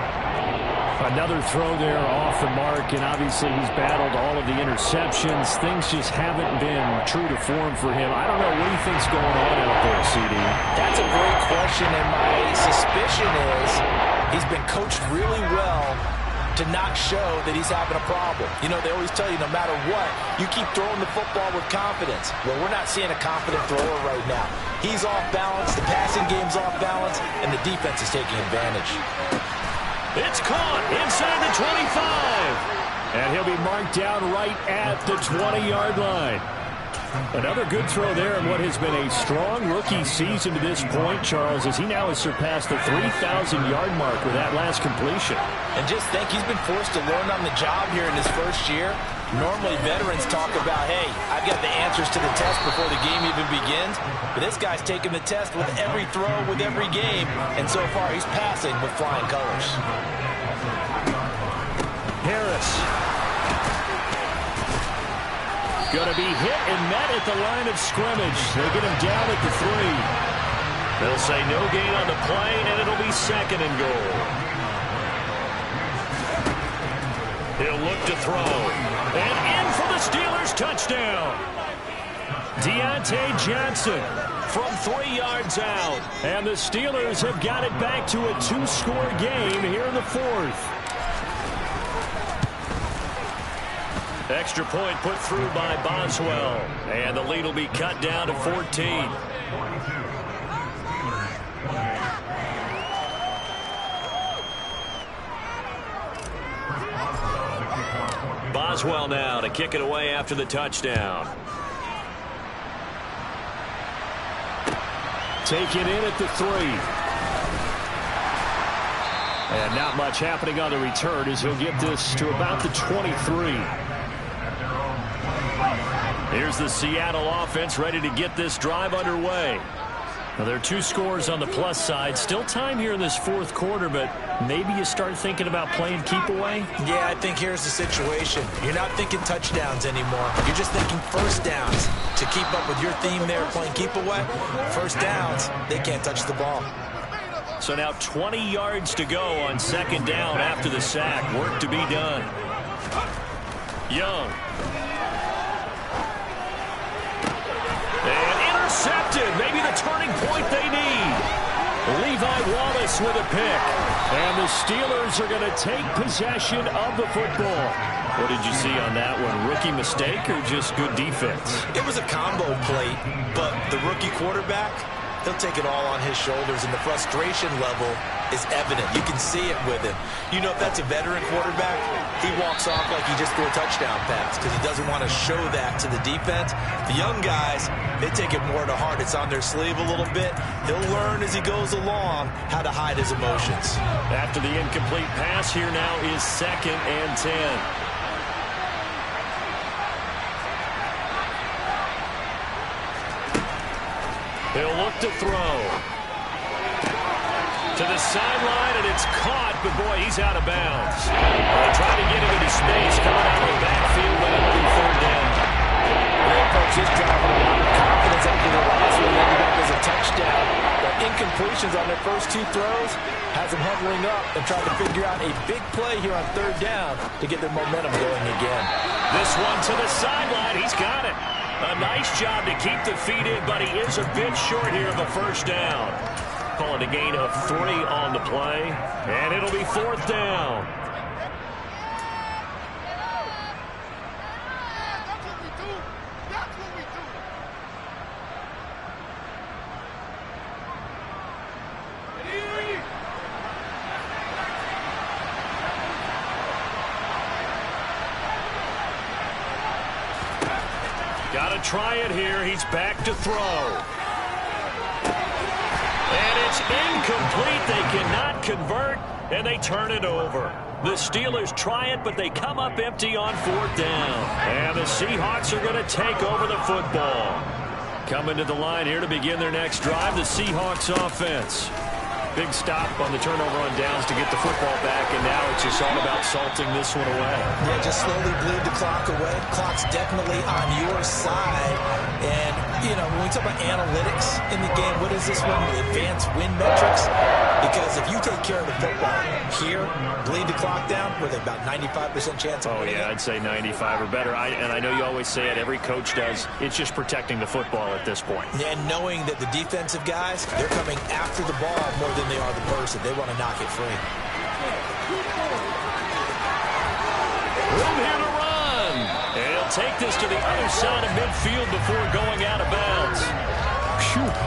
Another throw there off the mark, and obviously he's battled all of the interceptions. Things just haven't been true to form for him. I don't know, what do you think's going on out there, CD? That's a great question, and my suspicion is he's been coached really well to not show that he's having a problem. You know, they always tell you no matter what, you keep throwing the football with confidence. Well, we're not seeing a confident thrower right now. He's off balance, the passing game's off balance, and the defense is taking advantage. It's caught inside the 25. And he'll be marked down right at the 20-yard line. Another good throw there in what has been a strong rookie season to this point, Charles, as he now has surpassed the 3,000-yard mark with that last completion. And just think, he's been forced to learn on the job here in his first year. Normally, veterans talk about, hey, I've got the answers to the test before the game even begins. But this guy's taking the test with every throw, with every game. And so far, he's passing with flying colors. Harris. Going to be hit and met at the line of scrimmage. They get him down at the 3. They'll say no gain on the play, and it'll be 2nd and goal. He'll look to throw. And in for the Steelers touchdown. Deontay Johnson from 3 yards out. And the Steelers have got it back to a 2-score game here in the 4th. Extra point put through by Boswell. And the lead will be cut down to 14. Boswell now to kick it away after the touchdown. Taken in at the 3. And not much happening on the return as he'll get this to about the 23. Here's the Seattle offense ready to get this drive underway. Well, there are 2 scores on the plus side. Still time here in this 4th quarter, but maybe you start thinking about playing keep away? Yeah, I think here's the situation. You're not thinking touchdowns anymore. You're just thinking first downs. To keep up with your theme there, playing keep away, first downs, they can't touch the ball. So now 20 yards to go on 2nd down after the sack. Work to be done. Young. And intercepted. Maybe the turning point they need. Levi Wallace with a pick. And the Steelers are going to take possession of the football. What did you see on that one? Rookie mistake or just good defense? It was a combo play, but the rookie quarterback, he'll take it all on his shoulders, and the frustration level is evident. You can see it with him. You know, if that's a veteran quarterback, he walks off like he just threw a touchdown pass because he doesn't want to show that to the defense. The young guys, they take it more to heart. It's on their sleeve a little bit. He'll learn as he goes along how to hide his emotions. After the incomplete pass, here now is 2nd and 10. He'll look to throw. To the sideline, and it's caught, but boy, he's out of bounds. They try to get him into space, coming out of the backfield, but it'll be 3rd down. The approach is driving a lot of confidence after the last one ended up as a touchdown. The incompletions on their first 2 throws has them huddling up and trying to figure out a big play here on 3rd down to get their momentum going again. This one to the sideline. He's got it. A nice job to keep the feet in, but he is a bit short here of a 1st down. Call it a gain of 3 on the play, and it'll be 4th down. Got to try it here. He's back to throw. And it's incomplete. They cannot convert, and they turn it over. The Steelers try it, but they come up empty on 4th down. And the Seahawks are going to take over the football. Coming to the line here to begin their next drive, the Seahawks offense. Big stop on the turnover on downs to get the football back, and now it's just all about salting this one away. Yeah, just slowly bleed the clock away. Clock's definitely on your side. And, you know, when we talk about analytics in the game, what is this one? Advanced win metrics? Because if you take care of the football here, bleed the clock down, with about 95% chance of winning. I'd say 95 or better. And I know you always say it, every coach does. It's just protecting the football at this point. And knowing that the defensive guys, they're coming after the ball more than they are the person. They want to knock it free. Room here to run. And he'll take this to the other side of midfield before going out of bounds.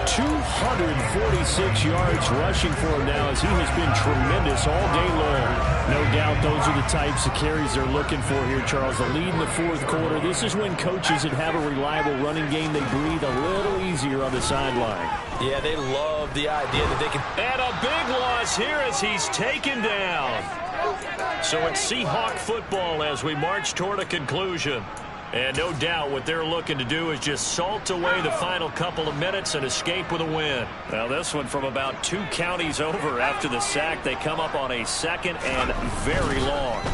246 yards rushing for him now as he has been tremendous all day long. No doubt those are the types of carries they're looking for here, Charles. The lead in the 4th quarter. This is when coaches that have a reliable running game, they breathe a little easier on the sideline. Yeah, they love the idea that they can. And a big loss here as he's taken down. So it's Seahawk football as we march toward a conclusion. And no doubt what they're looking to do is just salt away the final couple of minutes and escape with a win. Now this one from about 2 counties over after the sack. They come up on a 2nd and very long.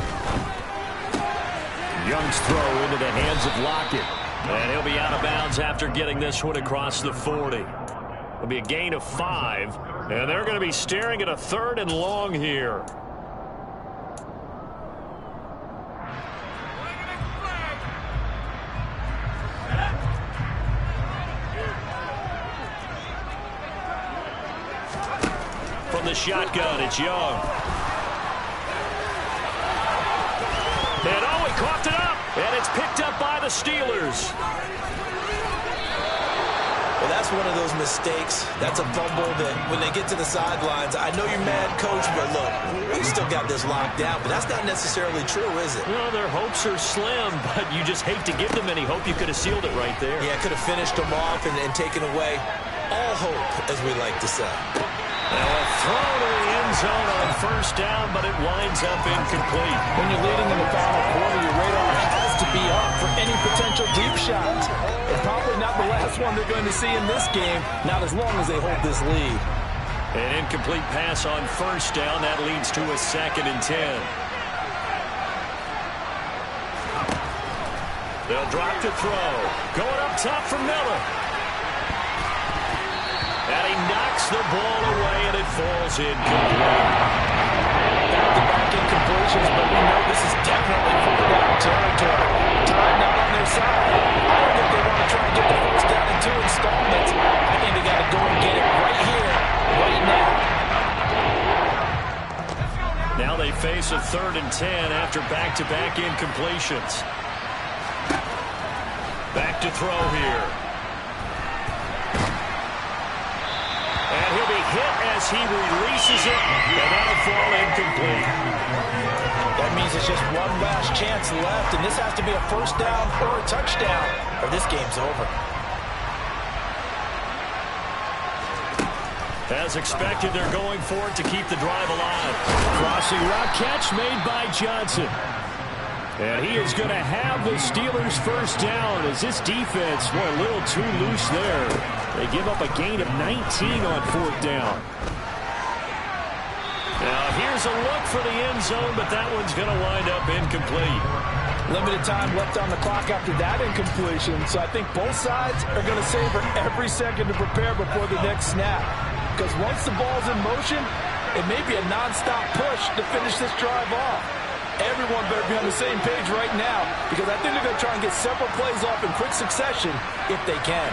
Young's throw into the hands of Lockett. And he'll be out of bounds after getting this one across the 40. It'll be a gain of 5. And they're going to be staring at a 3rd and long here. the shotgun. It's Young. And oh, he coughed it up. And it's picked up by the Steelers. Well, that's one of those mistakes. That's a fumble that when they get to the sidelines, I know you're mad, Coach, but look, we still got this locked down. But that's not necessarily true, is it? Well, their hopes are slim, but you just hate to give them any hope. You could have sealed it right there. Yeah, could have finished them off and taken away all hope, as we like to say. Now a throw to the end zone on first down, but it winds up incomplete. When you're leading in the final quarter, your radar has to be up for any potential deep shots. And probably not the last one they're going to see in this game, not as long as they hold this lead. An incomplete pass on first down. That leads to a 2nd and 10. They'll drop to throw. Going up top for Miller. And he knocks the ball away, and it falls incomplete. Back-to-back incompletions, but we know this is definitely fourth down territory. Time not on their side. I don't think they want to try and get the first down in 2 installments. I think they got to go and get it right here, right now. Now they face a 3rd and 10 after back-to-back incompletions. Back to throw here. And he'll be hit as he releases it, and that'll fall incomplete. That means it's just one last chance left, and this has to be a first down or a touchdown, or this game's over. As expected, they're going for it to keep the drive alive. Crossing route catch made by Johnson. And he is going to have the Steelers first down as this defense, boy, a little too loose there. They give up a gain of 19 on 4th down. Now here's a look for the end zone, but that one's going to wind up incomplete. Limited time left on the clock after that incompletion, so I think both sides are going to savor every second to prepare before the next snap. Because once the ball's in motion, it may be a nonstop push to finish this drive off. Everyone better be on the same page right now, because I think they're going to try and get several plays off in quick succession if they can.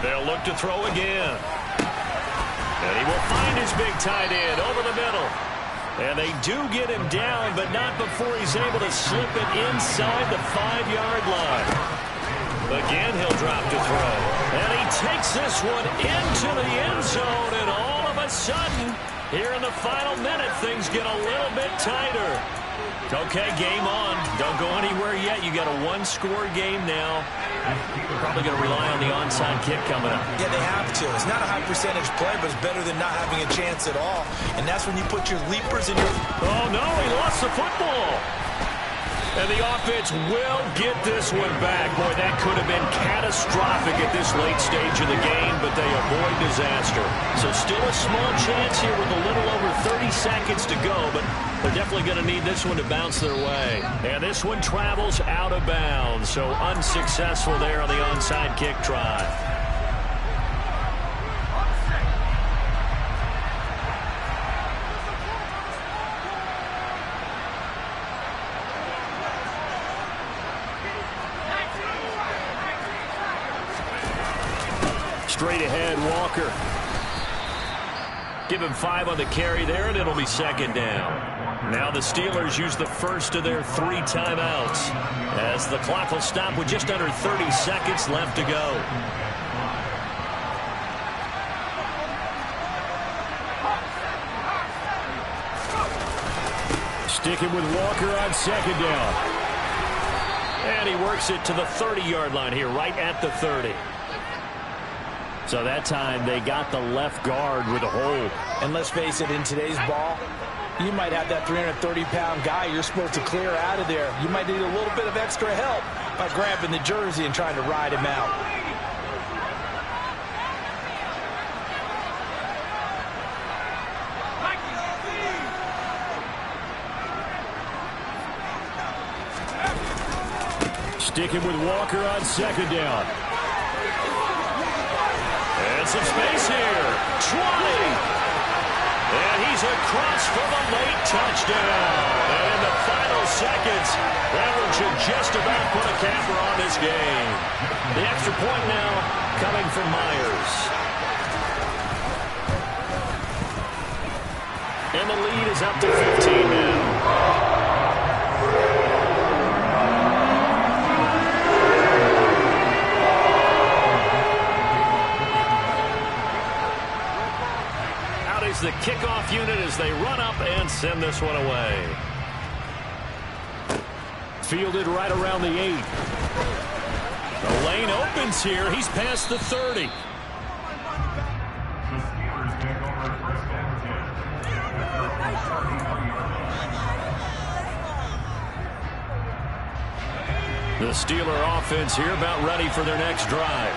They'll look to throw again. And he will find his big tight end over the middle. And they do get him down, but not before he's able to slip it inside the 5-yard line. Again, he'll drop to throw. And he takes this one into the end zone, and all of a sudden, here in the final minute, things get a little bit tighter. Okay, game on. Don't go anywhere yet. You got a 1-score game now. You're probably going to rely on the onside kick coming up. Yeah, they have to. It's not a high-percentage play, but it's better than not having a chance at all. And that's when you put your leapers in your... Oh, no, he lost the football. And the offense will get this one back. Boy, that could have been catastrophic at this late stage of the game, but they avoid disaster. So still a small chance here with a little over 30 seconds to go, but they're definitely going to need this one to bounce their way. And this one travels out of bounds, so unsuccessful there on the onside kick try. Straight ahead, Walker. Give him 5 on the carry there, and it'll be 2nd down. Now the Steelers use the first of their 3 timeouts, as the clock will stop with just under 30 seconds left to go. Sticking with Walker on 2nd down. And he works it to the 30-yard line here, right at the 30. So that time they got the left guard with a hold. And let's face it, in today's ball, you might have that 330-pound guy you're supposed to clear out of there. You might need a little bit of extra help by grabbing the jersey and trying to ride him out. Sticking with Walker on 2nd down. And some space here. 20. And he's across for the late touchdown. And in the final seconds, that one should just about put a capper on this game. The extra point now coming from Myers. And the lead is up to 15 now. The kickoff unit as they run up and send this one away. Fielded right around the 8. The lane opens here. He's past the 30. The Steeler offense here about ready for their next drive.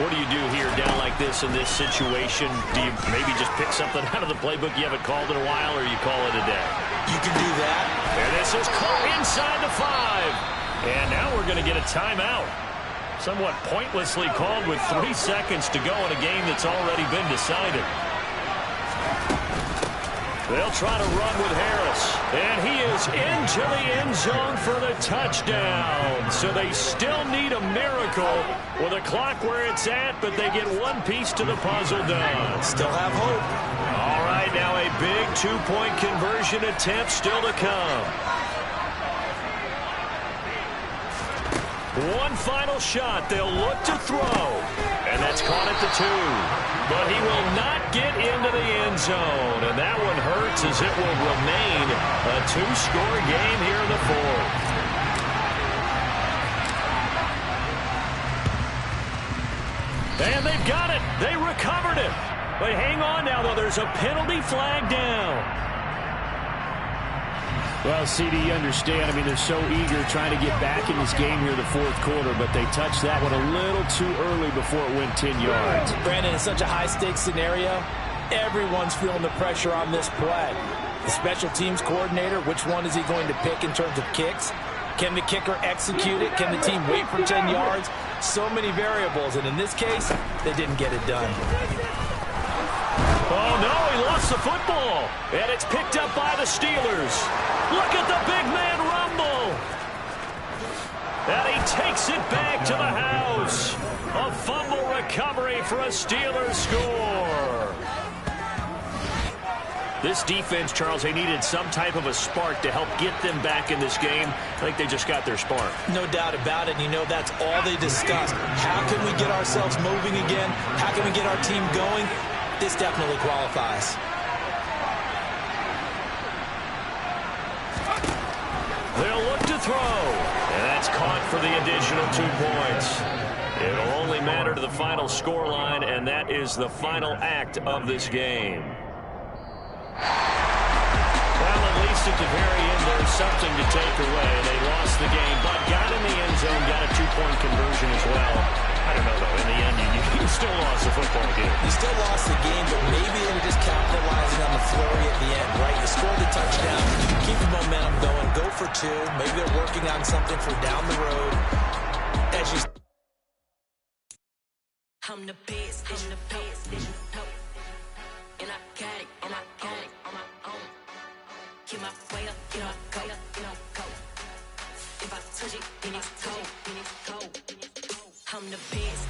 What do you do here down like this in this situation? Do you maybe just pick something out of the playbook you haven't called in a while, or you call it a day? You can do that. And this is caught inside the 5. And now we're going to get a timeout. Somewhat pointlessly called with 3 seconds to go in a game that's already been decided. They'll try to run with Harris. And he is into the end zone for the touchdown. So they still need a miracle with a clock where it's at, but they get one piece to the puzzle done. Still have hope. All right, now a big 2-point conversion attempt still to come. One final shot. They'll look to throw. And that's caught at the 2. But he will not get into the end zone. And that one hurts as it will remain a 2-score game here in the 4th. And they've got it. They recovered it. But hang on now, though. There's a penalty flag down. Well, CD, you understand. I mean, they're so eager trying to get back in this game here in the 4th quarter, but they touched that one a little too early before it went 10 yards. Brandon, it's such a high-stakes scenario. Everyone's feeling the pressure on this play. The special teams coordinator, which one is he going to pick in terms of kicks? Can the kicker execute it? Can the team wait for 10 yards? So many variables, and in this case, they didn't get it done. Oh, no, he lost the football. And it's picked up by the Steelers. Look at the big man rumble. And he takes it back to the house. A fumble recovery for a Steelers score. This defense, Charles, they needed some type of a spark to help get them back in this game. I think they just got their spark. No doubt about it. You know, that's all they discussed. How can we get ourselves moving again? How can we get our team going? This definitely qualifies. They'll look to throw. And that's caught for the additional 2 points. It'll only matter to the final scoreline, and that is the final act of this game. Well, at least at the very end, there's something to take away. They lost the game, but got in the end zone, got a 2-point conversion as well. I don't know, though. In the end, you still lost the football game. You still lost the game, but maybe they were just capitalizing on the flurry at the end, right? You scored the touchdown, keep the momentum going, go for 2. Maybe they're working on something for down the road. As you... I'm the best, and I got it, on my own. Keep my way up, get up, go. If I touch it, then it's cold. I'm the best.